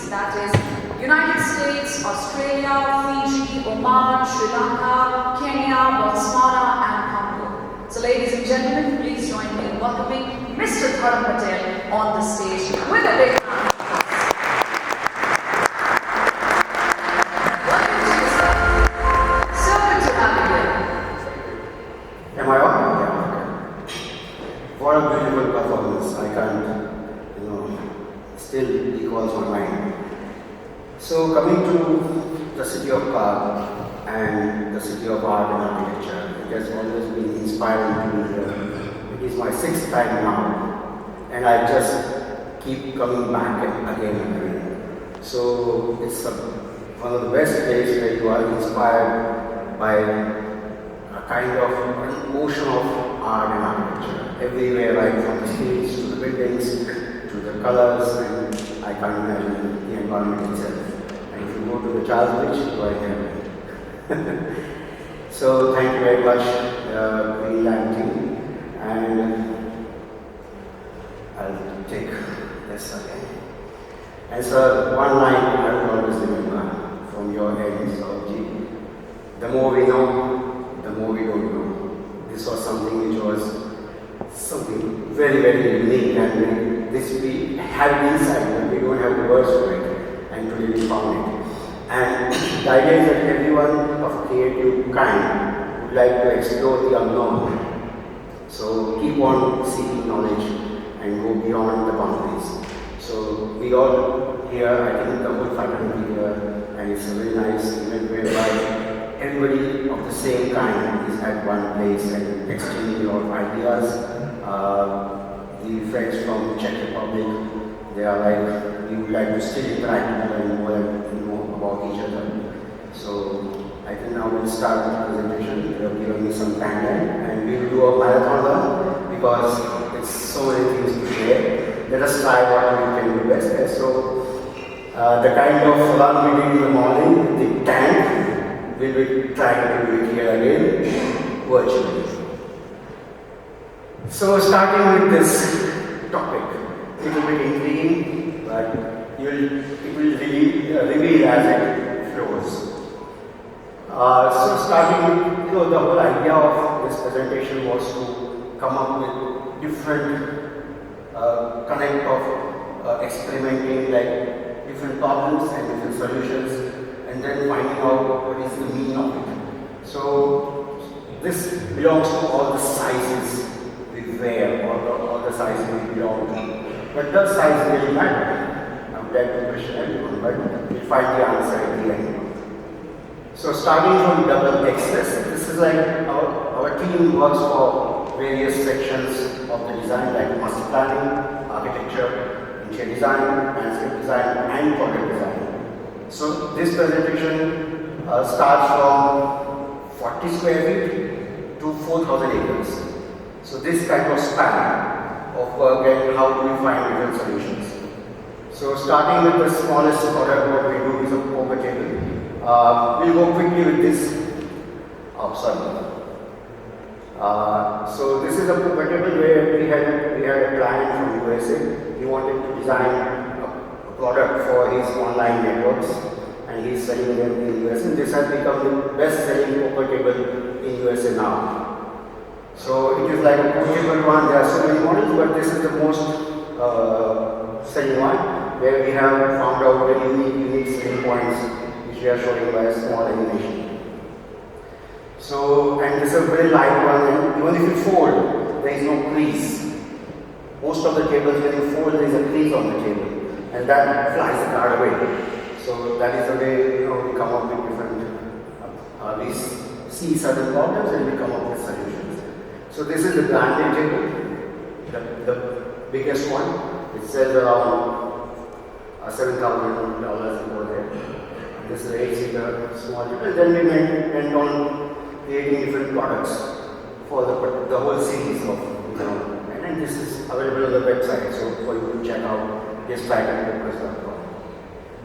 countries, that is United States, Australia, Fiji, Oman, Sri Lanka, Kenya, Botswana and Congo. So ladies and gentlemen, please join me in welcoming Mr. DHARAM PATEL on the stage with a big round. Welcome to the stage. So good to have you here. Am I on? Yeah, okay. What a beautiful performance. I can't, still recalls my mind. So coming to the city of Prague and the city of art and architecture, it has always been inspiring to me here. It is my 6th time now, and I just keep coming back again and again. So it's one of the best places where you are inspired by a kind of an ocean of art and architecture. Everywhere, right from the streets to the buildings, to the colors, and I can't imagine the environment itself. And if you go to the Charles Bridge, you are here. So thank you very much, Greenland team, and I'll take this again. And so one line I will always remember from your end, so the more we know, the more we don't know. This was something which was something very, very unique, and this we have inside, but we don't have the words for it, and today we found it. And the idea is that everyone of creative kind would like to explore the unknown. So keep on seeking knowledge and go beyond the boundaries. So we all here, I think the whole faculty here, and it's a very nice event whereby everybody of the same kind is at one place and exchanging your ideas. The friends from Czech Republic, they are like, we would like to still interact more and more and know about each other. So I think now we'll start with the presentation. They have given me some timeline, and we will do a marathon run because it's so many things to share. Let us try what we can do best. And so the kind of run we did in the morning, the tank, we will try to do it here again, virtually. So starting with this topic, it will be intriguing, but it will really reveal as it flows. So starting with, the whole idea of this presentation was to come up with different connect of experimenting like different problems and different solutions, and then finding out what is the meaning of it. So this belongs to all the sizes we wear, all the sizes we belong to. But does size really matter? I'm glad to question everyone, but we'll find the answer at the end. So starting from double XS, this is like our team works for various sections of the design like master planning, architecture, interior design, landscape design, and product design. So this presentation starts from 40 square feet to 4,000 acres. So this kind of span of work and how do we find different solutions. So starting with the smallest product, what we do is a poker table. We'll go quickly with this. So this is a poker table where we had a client from USA. He wanted to design a product for his online networks, and he's selling them in the US. And this has become the best-selling poker table in USA now. So it is like a portable one. There are so many models, but this is the most selling one, where we have found out very unique selling points, which we are showing by a small animation. So, and this is a very light one, and even if you fold, there is no crease. Most of the tables, when you fold, there is a crease on the table, and that flies the card away. So that is the way we come up with different. We see certain problems and we come up with solutions. So this is the branded table, the biggest one. It sells around $7,000 over there. This is a 8-seater small table. Then we went on creating different products for the whole series of, and this is available on the website. So for you to check out, just try to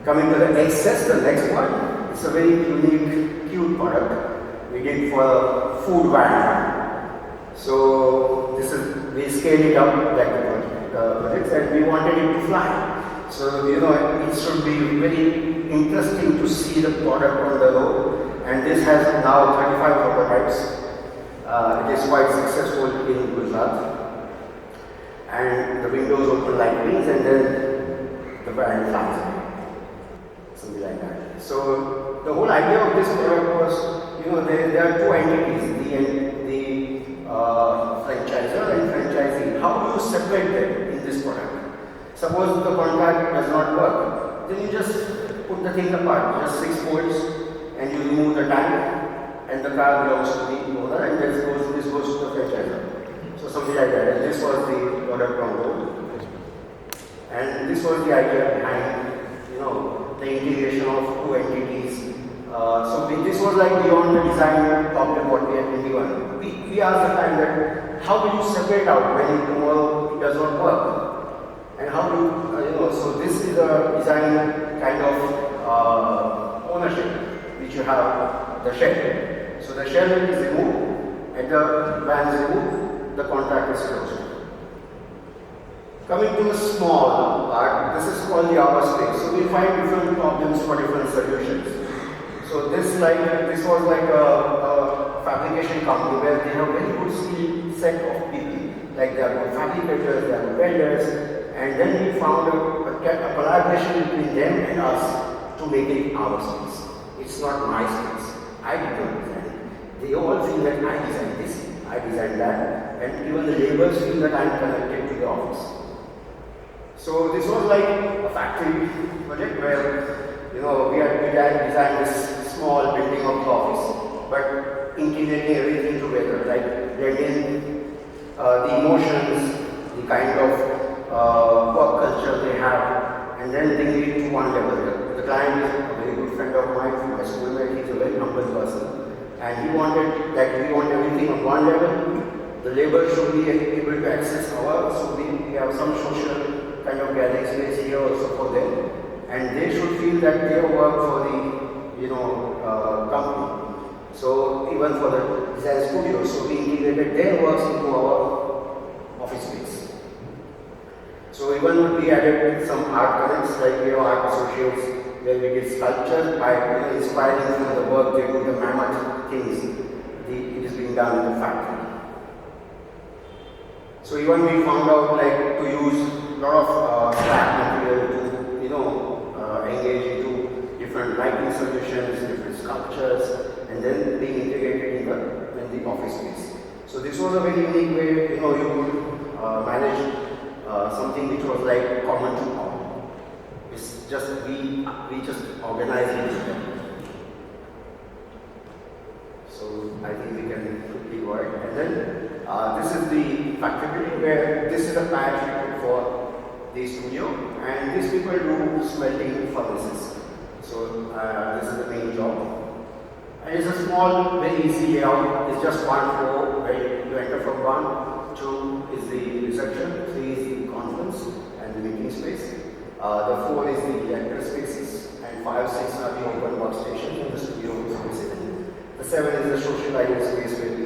Coming to the XS, the next one, it's a very unique, cute product we did for a food van. So this is, we scaled it up like the projects, and we wanted it to fly. So, it should be very interesting to see the product on the road. And this has now 35 prototypes. It is quite successful in Gujarat. And the windows open like wings, and then the brand flies away. Something like that. So the whole idea of this product was, there are two entities, the franchisor and franchisee. How do you separate them in this product? Suppose the contract does not work, then you just put the thing apart, just 6 bolts, and you remove the tank, and the car belongs to the owner, and this goes to the franchisor. So something like that. And this was the product on board. And this was the idea behind, the integration of two entities. So this was like beyond the design problem what we had been given. We asked the time that how do you separate out when tomorrow it does not work? And how do you, so this is a design kind of ownership which you have the shell. So the shell is removed and the van is removed, the contract is closed. Coming to the small part, this is called the hour space. So we find different problems for different solutions. So this was like a fabrication company where they have very good skill set of people. Like they are good fabricators, they are good welders, and then we found a collaboration between them and us to make it our space. It's not my space. I did not design it. They all feel that I designed this, I designed that, and even the laborers feel that I am connected to the office. So this was like a factory project where we had designed this small building of the office, but integrating everything together, like blending the emotions, the kind of work culture they have, and then bringing it to one level. The client is a very good friend of mine from my schoolmate. He's a very humble person, and we want everything on one level. The labor should be able to access our, so we have some social kind of gathering space here also for them, and they should feel that they work for the company. So even for the design studio, so we integrated their works into our office space. So even we added some art connects, like art associates, where we did sculpture by inspiring from the work they do, the mammoth things. It is being done in the factory. So even we found out like to use a lot of scrap material to engage into different lighting solutions, different sculptures, and then being integrated in the office space. So this was a very unique way, you could manage something which was like common to all. It's just we just organize it together. So I think we can quickly go ahead. And then this is the factory where this is a patch for the studio, and these people do smelting furnaces. So this is the main job. And it's a small, very easy layout. It's just one floor where you enter from 1, 2 is the reception, 3 is the conference and the meeting space. The 4 is the lecture spaces, and 5, 6 are the open workstations and the studio spaces. The 7 is the socializing space where we,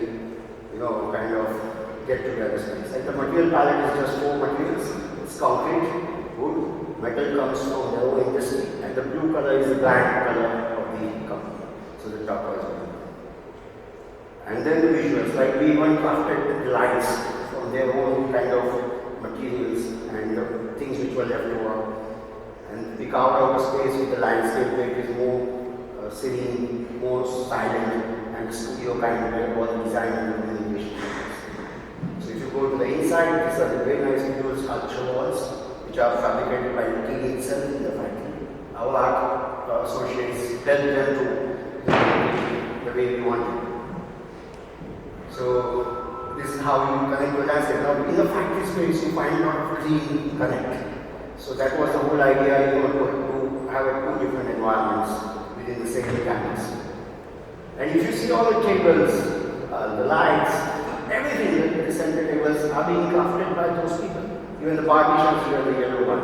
kind of get together space. And the material palette is just 4 materials. It's concrete, wood, metal comes from their own industry, and the blue color is the brand color of the company. So the top as well. And then the visuals, like we even crafted the lights from their own kind of materials and the things which were left over. And we carved out a space with the landscape where it is more serene, more silent, and the studio kind of where all the design and the communication happens. So if you go to the inside, these are the very nice visual sculpture walls which are fabricated by the team itself in the factory. Our art associates help them to the way we want it. So this is how you connect to landscape. Now in the factory space you find a lot of clean connect. So that was the whole idea, to have 2 different environments within the same campus. And if you see all the tables, the lights, everything, the center tables are being crafted by those people. Even the partitions here, the yellow one.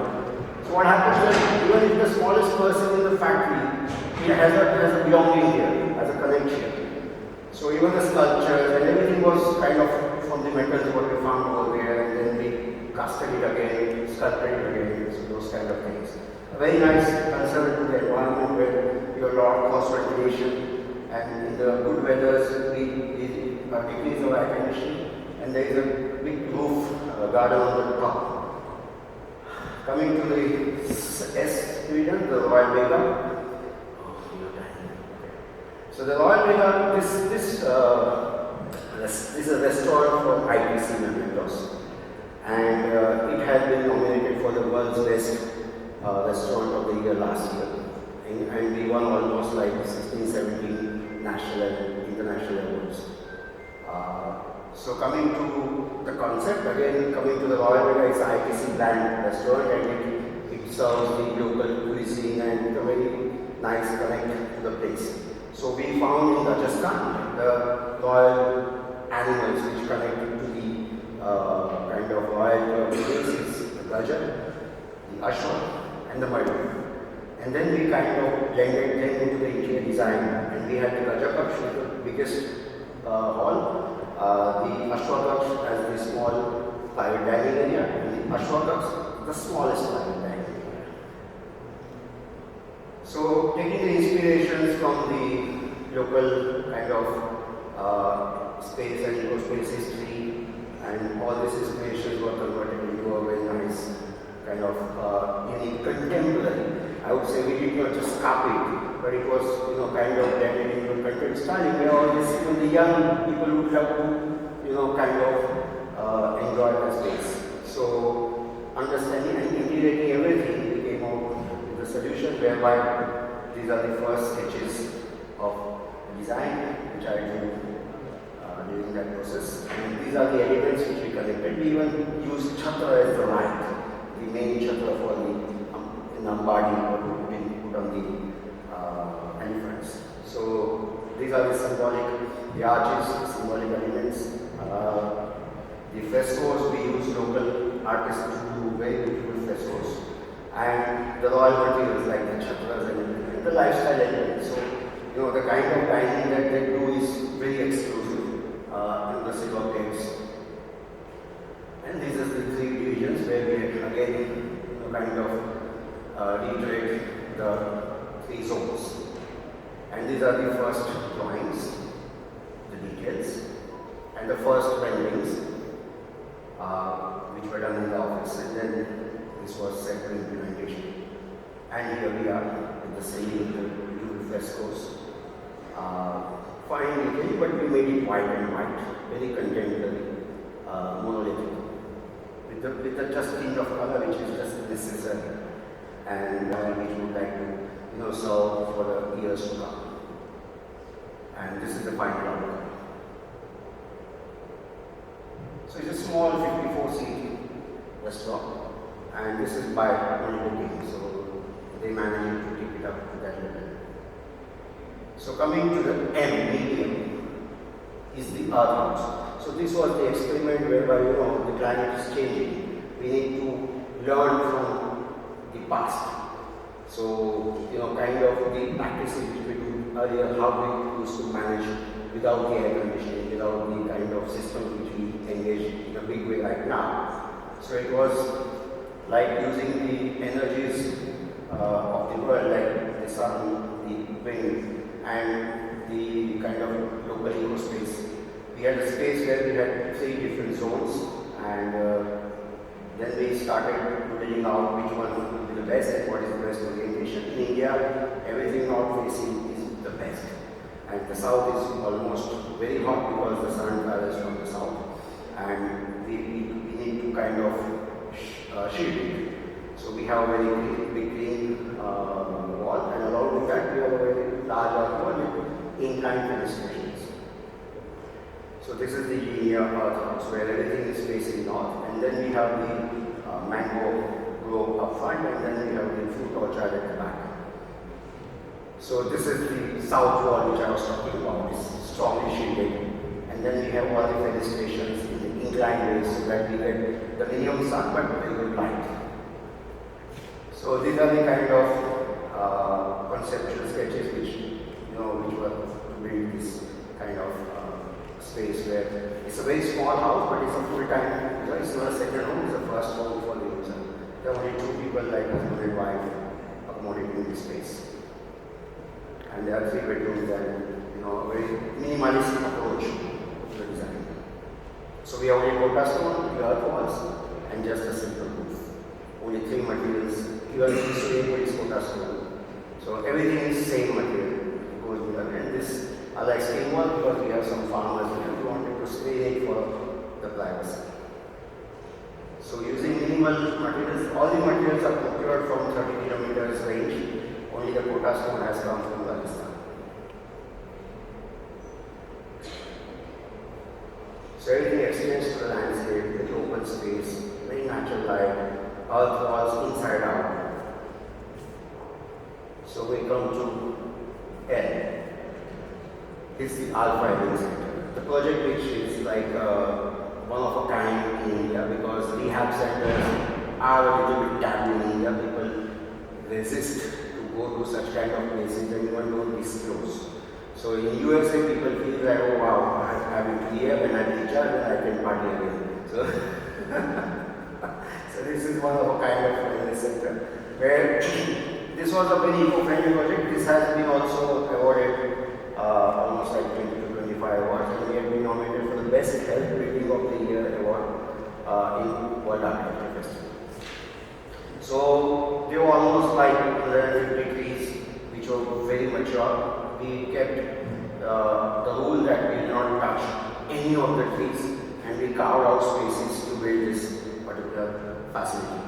So what happens is, even if the smallest person in the factory, he has a belonging here, has a connection. So even the sculptures and everything was kind of from the metals what we found over there, and then we casted it again, sculpted it again, so those kind of things. A very nice concern to the environment where you have a lot of cross ventilation, and in the good weathers we decrease our air conditioning, and there is a big roof garden on the top. Coming to the S division, the Royal Vega. So the Royal Vega, this is a restaurant for ITC members, and it has been nominated for the world's best restaurant of the year last year, and we won almost like 16, 17 national and international awards. So coming to the concept, again coming to the Royal Vega, it's an ITC brand restaurant, and it serves the local cuisine and a very nice connect to the place. So we found in Rajasthan the royal animals which connected to the kind of royal places, the Gajar, the Ashwa and the Murder. And then we kind of blended them into the interior design, and we had the Gajar Kaksh, the biggest hall, the Ashwa Kaksh as the small private dining area, and the Ashwa Kaksh the smallest private dining area. So taking the inspirations from the local kind of space and eco-space history, and all these inspirations were converted into a very nice kind of unique contemporary. I would say we did not just copy it, but it was kind of blended into contemporary styling where all this, even the young people would have to kind of enjoy the space. So understanding and integrating everything, we came out with a solution whereby these are the first sketches of design which I do during that process. And these are the elements which we collected. We even used chhatra as the light, the main chhatra for the Nambadi or being put on the entrance. So these are the symbolic, the arches, the symbolic elements. The frescoes, we use local artists to do very beautiful frescoes. And the royal materials like the chhatras and the lifestyle elements. So the kind of dining that they do is very exclusive in the silver plates. And these are the three divisions where we again kind of reiterate the three zones. And these are the first drawings, the details, and the first renderings which were done in the office, and then this was set to implementation. And here we are with the same beautiful frescoes. Fine detail, but we made it white and white, very contemporary, monolithic, with the just hint of color which is just necessary, and which we would like to serve for the years to come. And this is the final outcome. So it's a small 54-seat restaurant, and this is by only booking, so they managed to keep it up to that level. So coming to the M, medium, is the earth house. So this was the experiment whereby the climate is changing. We need to learn from the past. So kind of the practices which we do earlier, how we used to manage without the air conditioning, without the kind of systems which we engage in a big way right now. So it was like using the energies of the world, like the sun, the wind, and the kind of local eco space. We had a space where we had 3 different zones, and then we started building out which one would be the best and what is the best orientation. In India, everything north facing is the best, and the south is almost very hot because the sun travels from the south, and we need to kind of shield it. So we have a very big green wall, and along with that we have a very large wall with inclined fenestrations. So this is the linear earth house where everything is facing north, and then we have the mango grove up front, and then we have the fruit orchard at the back. So this is the south wall which I was talking about, is strongly shielded, and then we have all the fenestrations in the inclined ways so that we get the minimum sun but very good light. So these are the kind of conceptual sketches which which were to build this kind of space where it's a very small house, but it's a full-time, It's not a second home, it's the first home for the user. There are only two people like husband and wife accommodating this space. And there are 3 bedrooms and a very minimalist approach to the design. So we have only Kota stone, the earth walls, and just a simple roof. Only 3 materials. Even this way is Kota stone. So everything is same material. Goes here. And this I like screen wall because we have some farmers here who wanted to screen it for the privacy. So using minimal materials, all the materials are procured from 30 kilometers range. Only the Kota stone has come from Rajasthan. So everything extends to the landscape, very open space, very natural light, earth walls inside out. So we come to L. This is the Alpha Event Center. The project which is like one of a kind in India because rehab centers are a little bit taboo in India. People resist to go to such kind of places and even don't disclose. So in USA people feel like, oh wow, I will be here when I recharge and I can party again. So, so this is one of a kind of wellness center where this was a very eco-friendly project. This has been also awarded almost like 20 to 25 awards, and we have been nominated for the Best Health Building of the Year award in World Architecture Festival. So they were almost like 150 trees which were very mature. We kept the rule that we did not touch any of the trees, and we carved out spaces to build this particular facility.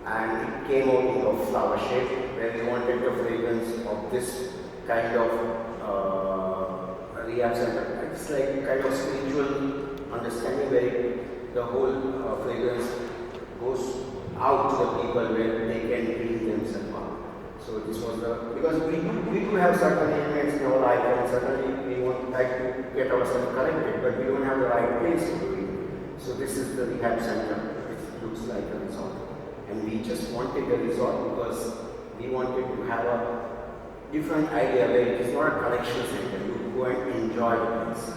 And it came out in a flower shape where we wanted the fragrance of this kind of rehab center. It's like kind of spiritual understanding where the whole fragrance goes out to the people where they can clean themselves up. So this was because we do have certain elements in our life, and certainly we would like to get ourselves corrected, but we don't have the right place to do it. So this is the rehab center. It looks like a resort. And we just wanted a resort because we wanted to have a different idea where it is not a collection center. You go and enjoy the place.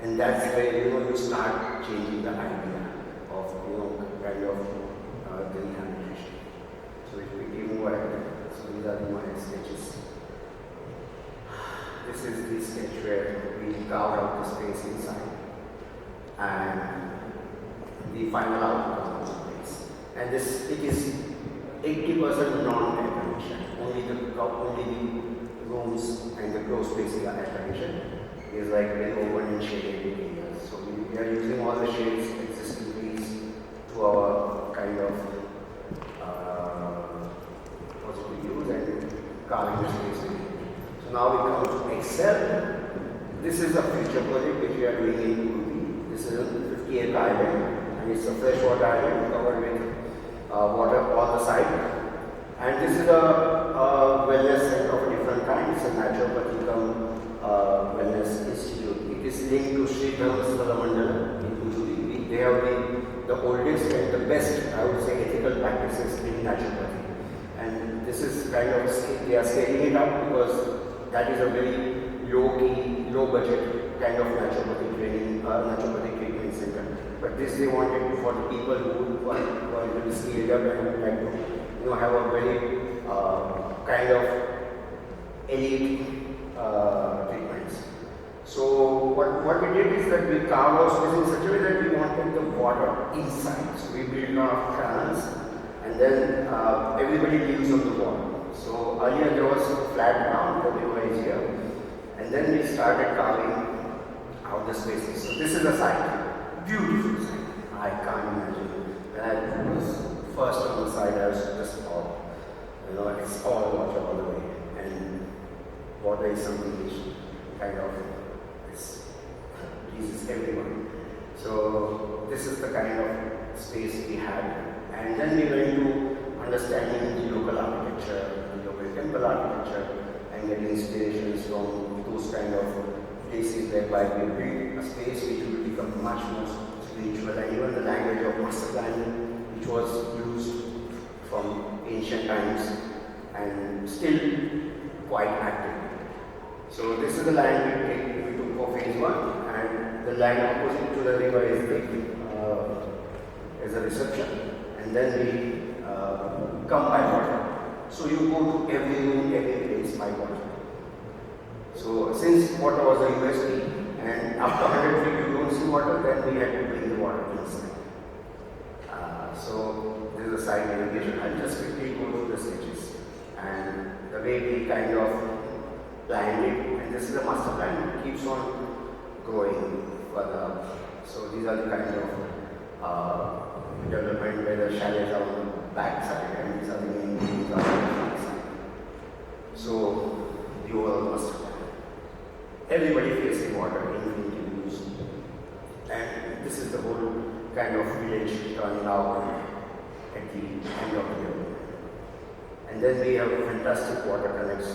And that's where you start changing the idea of kind of the rehabilitation. So if we move ahead, so these are my sketches. This is the sketch where we carved out the space inside and the final outcome of the place. And this it is 80% non-air conditioned. Only the rooms and the closed spaces are air conditioned. Is like very open and shaded areas. So we are using all the shades existing trees to our kind of positive use and carving the space. So now we come to Excel. This is a future project which we are doing in Udupi. This is a 50-acre island, and it's a freshwater island covered with water all the side. And this is a wellness center of a different kind. It's a naturopathy wellness institute. It is linked to Sri Dharmasthala Mandala in Udupi. They have the oldest and the best, I would say, ethical practices in naturopathy. And this is kind of, they are scaling it up because that is a very low-key, low-budget kind of naturopathy training, naturopathy treatment center. But this they wanted for the people who want to be scaled up and would like to have a very kind of elite treatments. So what we did is that we carved our space in such a way that we wanted the water inside. So we built our canals, and then everybody lives on the water. So earlier there was flat ground, the river is here, and then we started carving out the spaces. So this is a site, beautiful site. I can't imagine. When I was first on the side, I was just all, it's all water all the way, and water is something which kind of pleases everyone. So this is the kind of space we had, and then we went to understanding the local architecture, the local temple architecture, and getting inspirations from those kind of places whereby we build a space which will become much more spiritual, and even the language of master planning, which was used from ancient times and still quite active. So this is the land we took for phase 1, and the land opposite to the river is the as a reception, and then we come by water. So you go to every room, every place by water. So since water was a USP, and after 100 feet you don't see water, then we had to bring the water inside. So this is a side navigation. I'll just quickly go through the stages and the way we kind of planned it. And this is a master plan. It keeps on growing further. So these are the kind of development where the chalets are on the back side and these are the main buildings on the front side. So the overall master plan. Everybody facing water, infinity views. And this is the whole kind of village turning out at the end of the year. And then we have fantastic water connects.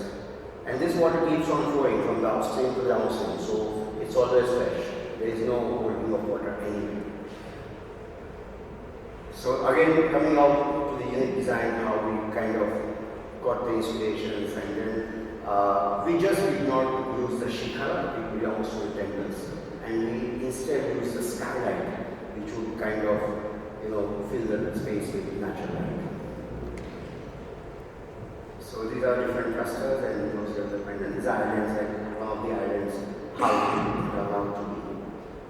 And this water keeps on flowing from the upstream to the downstream, so it's always fresh. There is no holding of water anywhere. So again, coming out to the unique design, how we kind of got the inspirations, and then we just did not use the shikhara, it belongs to the temples, and we instead use the skylight, which would kind of, fill the space with natural light. So these are different clusters and those development, and these islands, and one of the islands, how it turn out to be,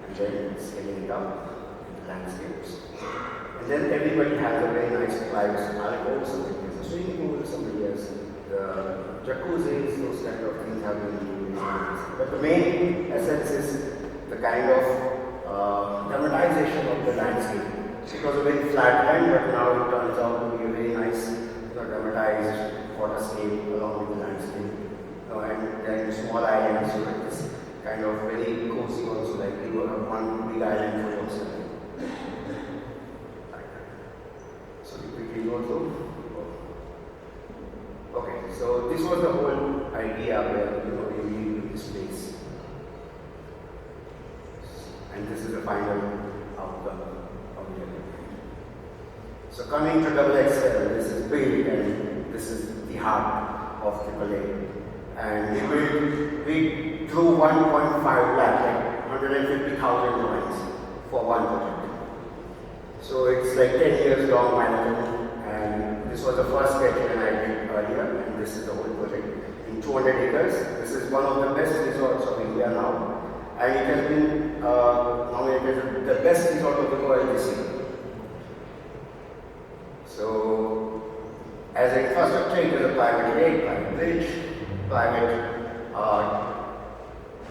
and then scaling it up into landscapes. And then everybody has a very nice private alcove, something like a swimming pool, somebody has the jacuzzis, those kind of things have been used. But the main essence is the kind of dramatization of the landscape. It was a very flat land, but now it turns out to be a very nice, dramatized waterscape along with the landscape. And then small islands, so it's kind of very cozy also, like you have one big island for yourself. So we quickly go through. Okay, so this was the whole idea where we live in this place. And this is the final outcome of the development. So coming to XXL, this is big and this is the heart of AAA. And we drew 1.5 lakh, like 150,000 drawings for one project. So it's like 10 years long marathon, and this was the first sketch that I did earlier, and this is the whole project in 200 acres. This is one of the best resorts of India now, and it has been nominated the best resort of the world this year. So, as an infrastructure, it is a private lake, private bridge, private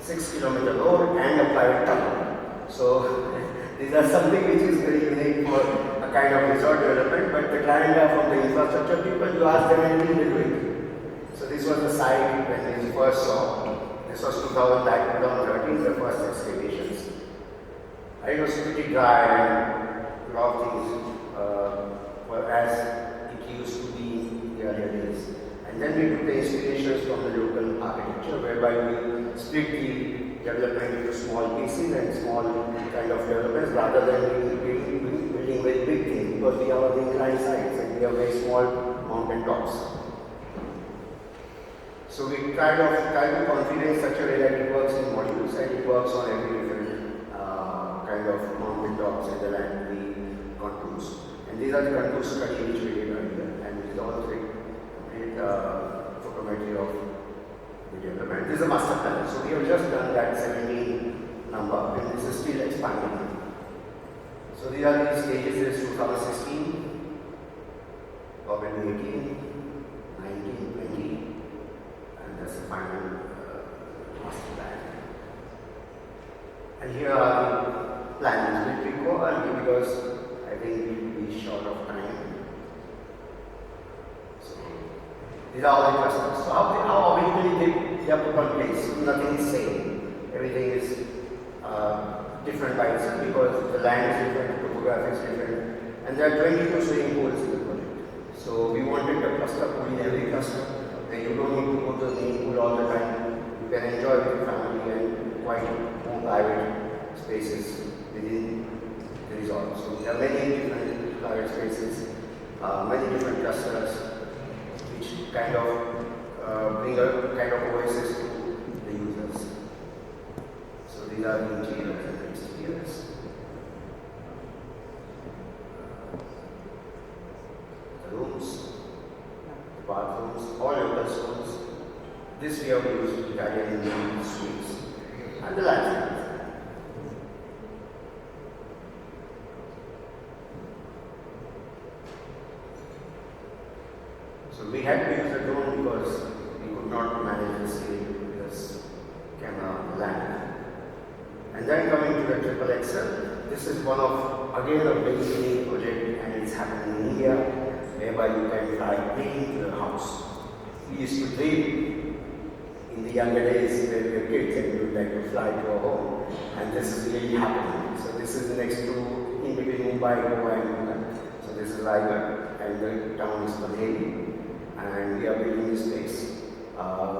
6-kilometer road, and a private tunnel. So, these are something which is very unique for a kind of resort development, but the client are from the infrastructure people, you ask them anything, they do it. So, this was the site when we first saw. This was 2013, the first excavations. It was pretty dry and a lot of things were as it used to be in the earlier days. And then we took the inspirations from the local architecture, whereby we split the development into small pieces and small kind of developments rather than building very big things, because we are on the inclined sides and we have very small mountain tops. So we try to configure in such a way that it works in modules and it works on every different kind of mountain tops and the land we contours. And these are the contour study which we did earlier, and it is all the complete photometry of the development. This is a master plan. So we have just done that 17 number, and this is still expanding. So these are the stages. This is 2016, probably 18, 19, 20. That's the final master plan. And here are the plans. We'll go early because I think we'll be short of time. So these are all the clusters. So how originally they are put on place? Nothing is same. Everything is different by itself because the land is different, the topography is different, and there are 22 swimming pools in the project. So we wanted a cluster pool in every cluster. You don't need to go to the swimming pool all the time. You can enjoy with your family and quite more private spaces within the resort. So there are many different private spaces, many different clusters, which kind of bring a kind of oasis to the users. So these are the interiors and the exteriors. this we have used Italian sweets and the landscapes. So we had to use a drone because we could not manage the scale with this camera land. And then coming to the triple XL, this is one of, again, a very unique project, and it's happening in India, whereby you can fly plane to the house. We used to dream in the younger days when we were kids and we would like to fly to a home, and this is really happening. So this is next to, in between Mumbai, Goa and Mumbai. So this is Raigad, and the town is PATEL, and we are building this place.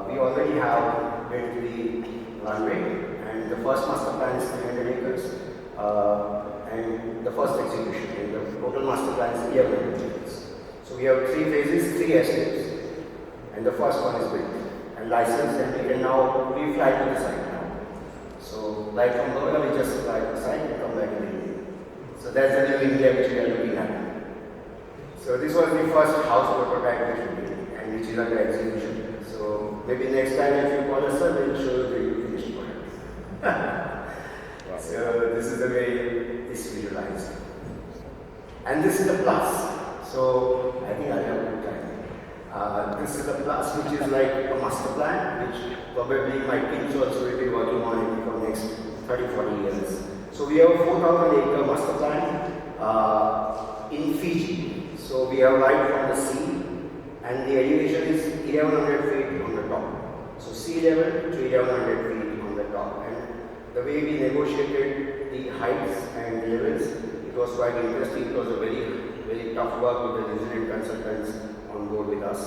We already have built the runway, and the first master plan is 300 acres, and the first execution, and the total master plan is 11 acres. So we have 3 phases, 3 airstrips, and the first one is built and licensed, and we can now fly to the site now. So right from Goa, we just fly to the site and come back in the evening. So that's the new India which we are looking at. So this was the first house prototype which we did, and which is under execution. So maybe next time if you call us, sir, we'll show you the finished product. So this is the way it's visualized. And this is the plus. So I think I'll have a good time. This is the plus, which is like a master plan, which probably my kids also will be working on it for next 30-40 years. So we have a 4,000 acre master plan in Fiji. So we are right from the sea, and the elevation is 1100 feet on the top. So sea level to 1100 feet on the top. And the way we negotiated the heights and the levels, it was quite interesting. It was a very tough work with the resident consultants on board with us.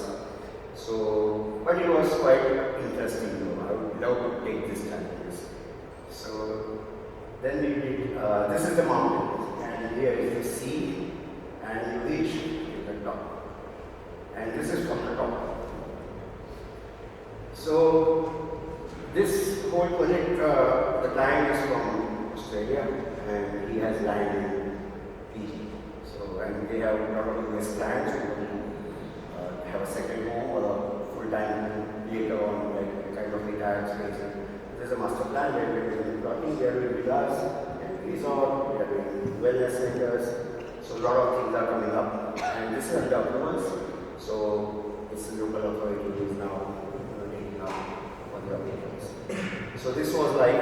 So, but it was quite interesting though. I would love to take this challenges. So then we did, this is the mountain, and here is the sea, and you reach to the top. And this is from the top. So this whole project, the client is from Australia, and he has land in Fiji. So, and they have a lot of US clients who want to have a second home or a full-time later on, like kind of retired space. There's a master plan where we're doing plotting, we are doing villas and resort, we are doing wellness centers. So a lot of things are coming up, and this is under approvals. So it's the local authority who is now taking up for the approvals. So this was like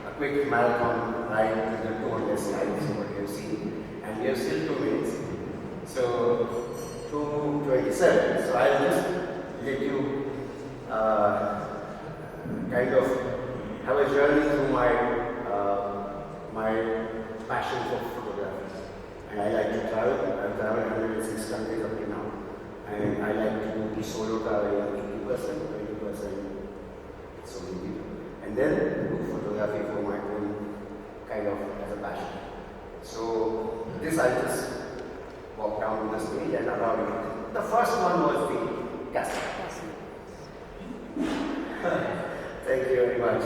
a quick marathon ride to the 200 slides, what you have seen, and we have still 2 minutes. So 2:27. So I'll just let you kind of have a journey through my passion for photography. And I like to travel. I've traveled 106 countries up to now. And I like to do the solo traveling 80%, 20% solo people. And then do photography for my own kind of as a passion. So this I just walk down the stage and allow you. The first one was the castle. Thank you very much.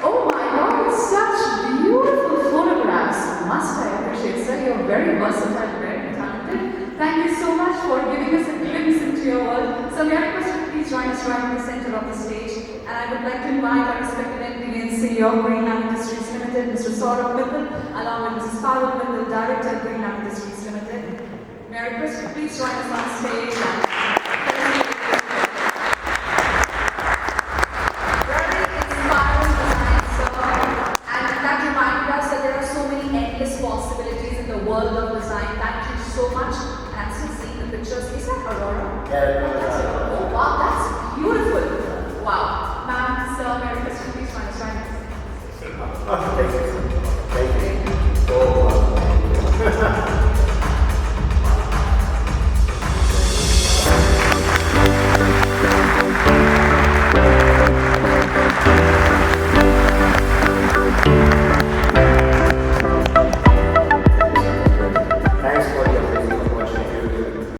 Oh my God, such beautiful photographs. Must I appreciate, sir? You're very versatile, very talented. Thank you so much for giving us a glimpse into your world. So may I request you please join us right in the center of the stage. And I would like to invite our respected MD and CEO of Greenland Industries Limited, Mr. Saurabh Mittal, along with Mrs. Parul Mittal, Director of Greenland Industries Limited. May I request you please join us on stage. Very inspiring design, sir. And that reminded us that there are so many endless possibilities in the world of design. Thank you so much. And I'm still seeing the pictures. Is that Aurora? Yeah, Oh wow, that's beautiful. Wow. Ma'am, sir, may I request you please join us right now? Thank you.